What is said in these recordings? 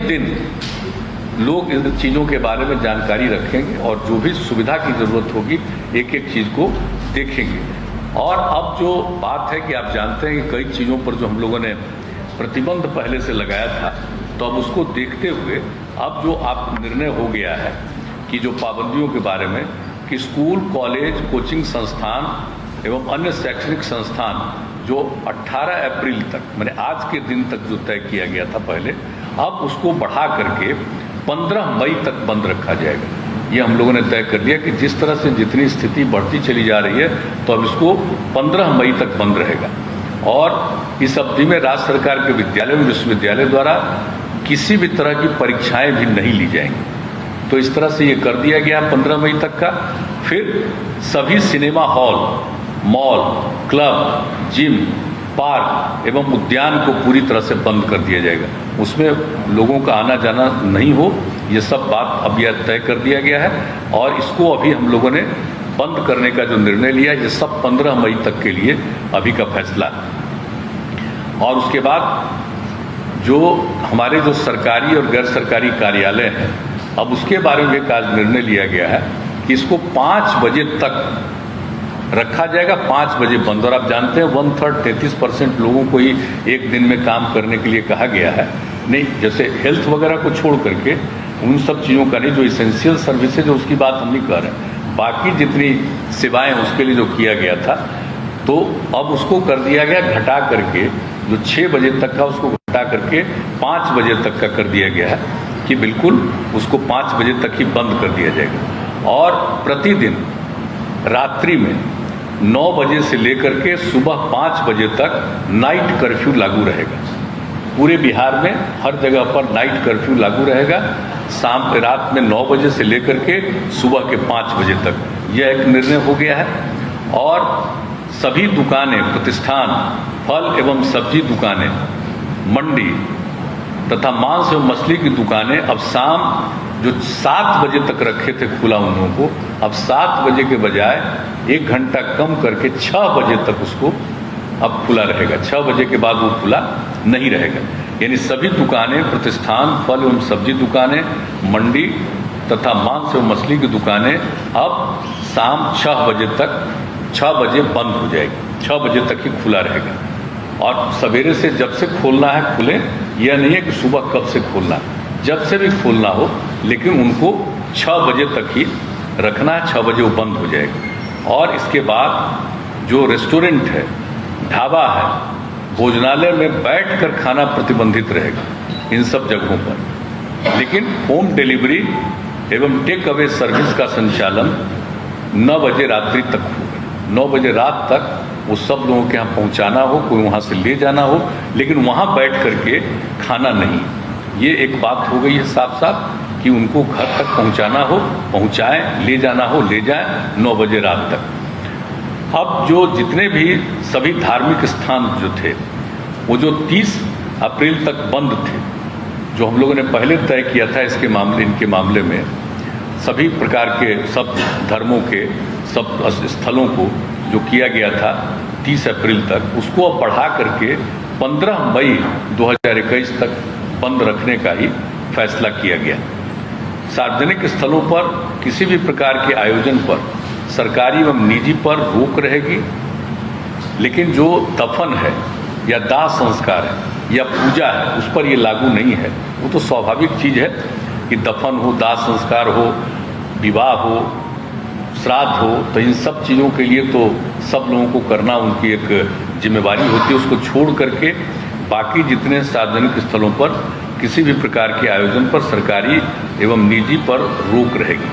दिन लोग इन चीज़ों के बारे में जानकारी रखेंगे और जो भी सुविधा की ज़रूरत होगी एक एक चीज़ को देखेंगे। और अब जो बात है कि आप जानते हैं कि कई चीज़ों पर जो हम लोगों ने प्रतिबंध पहले से लगाया था, तो अब उसको देखते हुए अब जो आप निर्णय हो गया है कि जो पाबंदियों के बारे में कि स्कूल, कॉलेज, कोचिंग संस्थान एवं अन्य शैक्षणिक संस्थान जो 18 अप्रैल तक, मैंने आज के दिन तक जो तय किया गया था पहले, अब उसको बढ़ा करके 15 मई तक बंद रखा जाएगा। ये हम लोगों ने तय कर लिया कि जिस तरह से जितनी स्थिति बढ़ती चली जा रही है तो अब इसको 15 मई तक बंद रहेगा। और इस अवधि में राज्य सरकार के विद्यालय एवं विश्वविद्यालय द्वारा किसी भी तरह की परीक्षाएं भी नहीं ली जाएंगी। तो इस तरह से ये कर दिया गया 15 मई तक का। फिर सभी cinema hall, mall, club, gym, park एवं उद्यान को पूरी तरह से बंद कर दिया जाएगा। उसमें लोगों का आना जाना नहीं हो, ये सब बात अब यह तय कर दिया गया है। और इसको अभी हम लोगों ने बंद करने का जो निर्णय लिया, ये सब 15 मई तक के लिए अभी का फैसला। और उसके बाद जो हमारे जो सरकारी और गैर सरकारी कार्यालय हैं, अब उसके बारे में एक आज निर्णय लिया गया है कि इसको 5 बजे तक रखा जाएगा, 5 बजे बंद। और आप जानते हैं 1/3 33% लोगों को ही एक दिन में काम करने के लिए कहा गया है। नहीं, जैसे हेल्थ वगैरह को छोड़ करके उन सब चीज़ों का नहीं, जो इसेंशियल सर्विसेज है उसकी बात हम नहीं कर रहे हैं, बाकी जितनी सेवाएं उसके लिए जो किया गया था, तो अब उसको कर दिया गया घटा करके, जो 6 बजे तक का उसको घटा करके 5 बजे तक का कर दिया गया है कि बिल्कुल उसको 5 बजे तक ही बंद कर दिया जाएगा। और प्रतिदिन रात्रि में 9 बजे से लेकर के सुबह 5 बजे तक नाइट कर्फ्यू लागू रहेगा। पूरे बिहार में हर जगह पर नाइट कर्फ्यू लागू रहेगा, रात में 9 बजे से लेकर के सुबह के 5 बजे तक। यह एक निर्णय हो गया है। और सभी दुकानें, प्रतिष्ठान, फल एवं सब्जी दुकानें, मंडी तथा मांस एवं मछली की दुकानें अब शाम जो 7 बजे तक रखे थे खुला उन लोगों को, अब 7 बजे के बजाय 1 घंटा कम करके 6 बजे तक उसको अब खुला रहेगा। 6 बजे के बाद वो खुला नहीं रहेगा। यानी सभी दुकानें, प्रतिष्ठान, फल एवं सब्जी दुकानें, मंडी तथा मांस एवं मछली की दुकानें अब शाम 6 बजे तक, 6 बजे बंद हो जाएगी, 6 बजे तक ही खुला रहेगा। और सवेरे से जब से खोलना है खुले, यह नहीं है कि सुबह कब से खोलना है, जब से भी खोलना हो, लेकिन उनको 6 बजे तक ही रखना है, 6 बजे वो बंद हो जाएगा। और इसके बाद जो रेस्टोरेंट है, ढाबा है, भोजनालय में बैठकर खाना प्रतिबंधित रहेगा इन सब जगहों पर। लेकिन होम डिलीवरी एवं टेक अवे सर्विस का संचालन 9 बजे रात्रि तक होगा। 9 बजे रात तक वो सब लोगों के यहाँ पहुँचाना हो, कोई वहाँ से ले जाना हो, लेकिन वहाँ बैठ करके खाना नहीं। ये एक बात हो गई है साफ साफ कि उनको घर तक पहुँचाना हो पहुँचाएं, ले जाना हो ले जाएं 9 बजे रात तक। अब जो जितने भी सभी धार्मिक स्थान जो थे, वो जो 30 अप्रैल तक बंद थे, जो हम लोगों ने पहले तय किया था इनके मामले में, सभी प्रकार के सब धर्मों के सब स्थलों को जो किया गया था 30 अप्रैल तक, उसको अब बढ़ा करके 15 मई 2021 तक बंद रखने का ही फैसला किया गया। सार्वजनिक स्थलों पर किसी भी प्रकार के आयोजन पर सरकारी एवं निजी पर रोक रहेगी, लेकिन जो दफन है या दाह संस्कार है या पूजा है उस पर ये लागू नहीं है। वो तो स्वाभाविक चीज़ है कि दफन हो, दाह संस्कार हो, विवाह हो, श्राद्ध हो, तो इन सब चीज़ों के लिए तो सब लोगों को करना उनकी एक जिम्मेवारी होती है। उसको छोड़ करके बाकी जितने सार्वजनिक स्थलों पर किसी भी प्रकार के आयोजन पर सरकारी एवं निजी पर रोक रहेगी।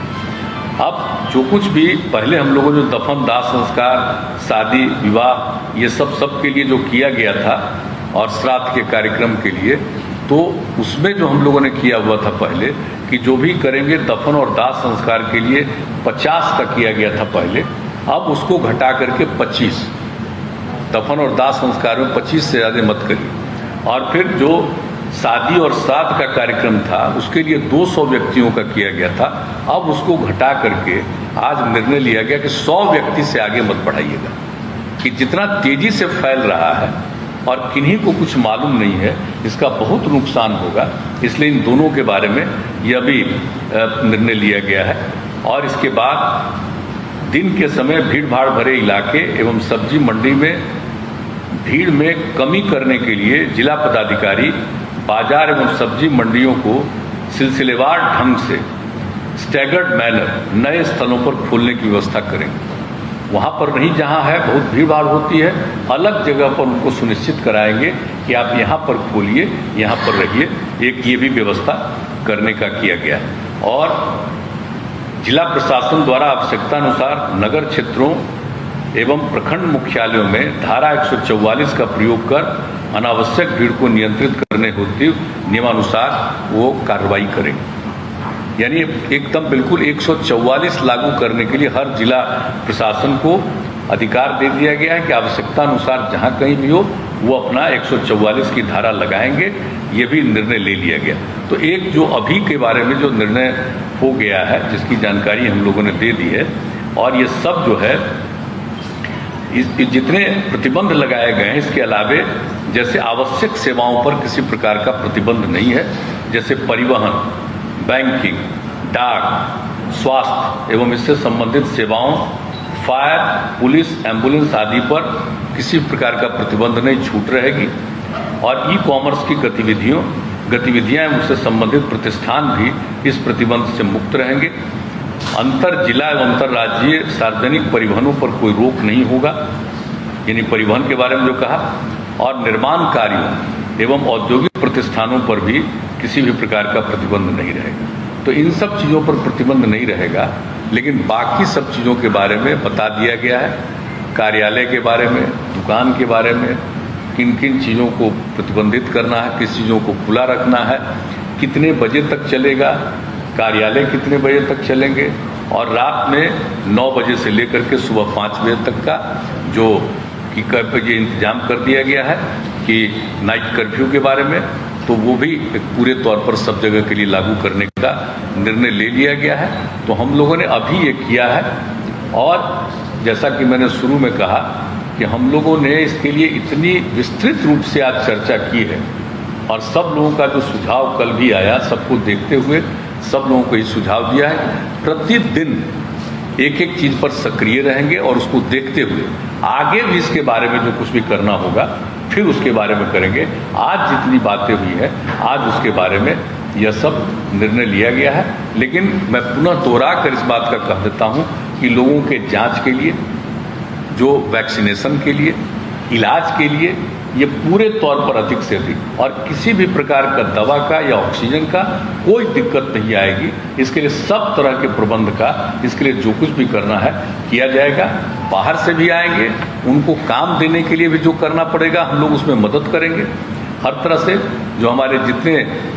अब जो कुछ भी पहले हम लोगों ने दफन, दाह संस्कार, शादी, विवाह, ये सब के लिए जो किया गया था और श्राद्ध के कार्यक्रम के लिए, तो उसमें जो हम लोगों ने किया हुआ था पहले कि जो भी करेंगे दफन और दाह संस्कार के लिए 50 का किया गया था पहले, अब उसको घटा करके 25, दफन और दाह संस्कार में 25 से ज़्यादा मत करिए। और फिर जो शादी और श्राद्ध का कार्यक्रम था उसके लिए 200 व्यक्तियों का किया गया था, अब उसको घटा करके आज निर्णय लिया गया कि 100 व्यक्ति से आगे मत बढ़ाइएगा। कि जितना तेजी से फैल रहा है और किन्हीं को कुछ मालूम नहीं है, इसका बहुत नुकसान होगा। इसलिए इन दोनों के बारे में यह भी निर्णय लिया गया है। और इसके बाद दिन के समय भीड़ भाड़ भरे इलाके एवं सब्जी मंडी में भीड़ में कमी करने के लिए जिला पदाधिकारी बाजार एवं सब्जी मंडियों को सिलसिलेवार ढंग से स्टैगर्ड मैनर नए स्थलों पर खोलने की व्यवस्था करेंगे। वहाँ पर नहीं जहाँ है बहुत भीड़ भाड़ होती है, अलग जगह पर उनको सुनिश्चित कराएंगे कि आप यहाँ पर खोलिए, यहाँ पर रहिए। एक ये भी व्यवस्था करने का किया गया है। और जिला प्रशासन द्वारा आवश्यकतानुसार नगर क्षेत्रों एवं प्रखंड मुख्यालयों में धारा 144 का प्रयोग कर अनावश्यक भीड़ को नियंत्रित करने हेतु नियमानुसार वो कार्रवाई करेंगे। यानी एकदम बिल्कुल 144 लागू करने के लिए हर जिला प्रशासन को अधिकार दे दिया गया है कि आवश्यकता अनुसार जहां कहीं भी हो वो अपना 144 की धारा लगाएंगे। ये भी निर्णय ले लिया गया। तो एक जो अभी के बारे में जो निर्णय हो गया है, जिसकी जानकारी हम लोगों ने दे दी है, और ये सब जो है जितने प्रतिबंध लगाए गए हैं, इसके अलावे जैसे आवश्यक सेवाओं पर किसी प्रकार का प्रतिबंध नहीं है, जैसे परिवहन, बैंकिंग, डाक, स्वास्थ्य एवं इससे संबंधित सेवाओं, फायर, पुलिस, एम्बुलेंस आदि पर किसी प्रकार का प्रतिबंध नहीं, छूट रहेगी। और ई कॉमर्स की गतिविधियां एवं उससे संबंधित प्रतिष्ठान भी इस प्रतिबंध से मुक्त रहेंगे। अंतर जिला एवं अंतर्राज्यीय सार्वजनिक परिवहनों पर कोई रोक नहीं होगा, यानी परिवहन के बारे में जो कहा, और निर्माण कार्यों एवं औद्योगिक प्रतिष्ठानों पर भी किसी भी प्रकार का प्रतिबंध नहीं रहेगा। तो इन सब चीज़ों पर प्रतिबंध नहीं रहेगा, लेकिन बाकी सब चीज़ों के बारे में बता दिया गया है। कार्यालय के बारे में, दुकान के बारे में, किन किन चीज़ों को प्रतिबंधित करना है, किस चीज़ों को खुला रखना है, कितने बजे तक चलेगा, कार्यालय कितने बजे तक चलेंगे, और रात में 9 बजे से लेकर के सुबह 5 बजे तक का जो कि ये इंतजाम कर दिया गया है कि नाइट कर्फ्यू के बारे में, तो वो भी पूरे तौर पर सब जगह के लिए लागू करने का निर्णय ले लिया गया है। तो हम लोगों ने अभी ये किया है। और जैसा कि मैंने शुरू में कहा कि हम लोगों ने इसके लिए इतनी विस्तृत रूप से आज चर्चा की है, और सब लोगों का जो सुझाव कल भी आया, सबको देखते हुए सब लोगों को ये सुझाव दिया है। प्रतिदिन एक एक चीज़ पर सक्रिय रहेंगे और उसको देखते हुए आगे भी इसके बारे में जो कुछ भी करना होगा फिर उसके बारे में करेंगे। आज जितनी बातें हुई है, आज उसके बारे में यह सब निर्णय लिया गया है। लेकिन मैं पुनः दोहरा कर इस बात का कह देता हूँ कि लोगों के जांच के लिए, जो वैक्सीनेशन के लिए, इलाज के लिए, ये पूरे तौर पर अधिक से अधिक, और किसी भी प्रकार का दवा का या ऑक्सीजन का कोई दिक्कत नहीं आएगी। इसके लिए सब तरह के प्रबंध का, इसके लिए जो कुछ भी करना है किया जाएगा। बाहर से भी आएंगे, उनको काम देने के लिए भी जो करना पड़ेगा हम लोग उसमें मदद करेंगे। हर तरह से जो हमारे जितने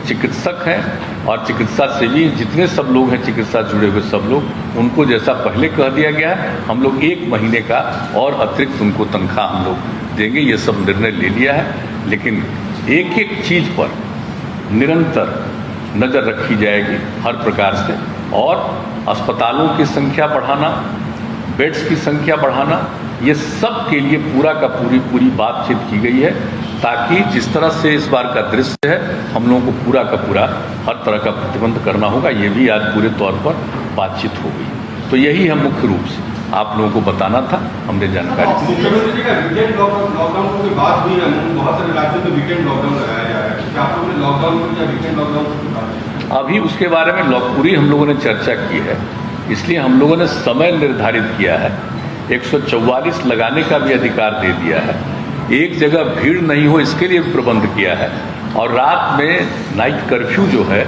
चिकित्सक हैं और चिकित्सा सेवी, जितने सब लोग हैं चिकित्सा जुड़े हुए सब लोग, उनको जैसा पहले कह दिया गया है, हम लोग 1 महीने का और अतिरिक्त उनको तनख्वाह हम लोग देंगे। ये सब निर्णय ले लिया है। लेकिन एक एक चीज़ पर निरंतर नज़र रखी जाएगी हर प्रकार से, और अस्पतालों की संख्या बढ़ाना, बेड्स की संख्या बढ़ाना, ये सब के लिए पूरा का पूरी बातचीत की गई है, ताकि जिस तरह से इस बार का दृश्य है, हम लोगों को पूरा का पूरा हर तरह का प्रतिबंध करना होगा। ये भी आज पूरे तौर पर बातचीत हो गई। तो यही हम मुख्य रूप से आप लोगों को बताना था, हमने जानकारी दी। मुख्यमंत्री जी का वीकेंड लॉकडाउन की बात हुई है, बहुत सारे राज्यों में वीकेंड लॉकडाउन लगाया जा रहा है, क्या आप लोगों ने लॉकडाउन या वीकेंड लॉकडाउन की बात? अभी उसके बारे में पूरी हम लोगों ने चर्चा की है, इसलिए हम लोगों ने समय निर्धारित किया है। 144 लगाने का भी अधिकार दे दिया है। एक जगह भीड़ नहीं हो इसके लिए प्रबंध किया है, और रात में नाइट कर्फ्यू जो है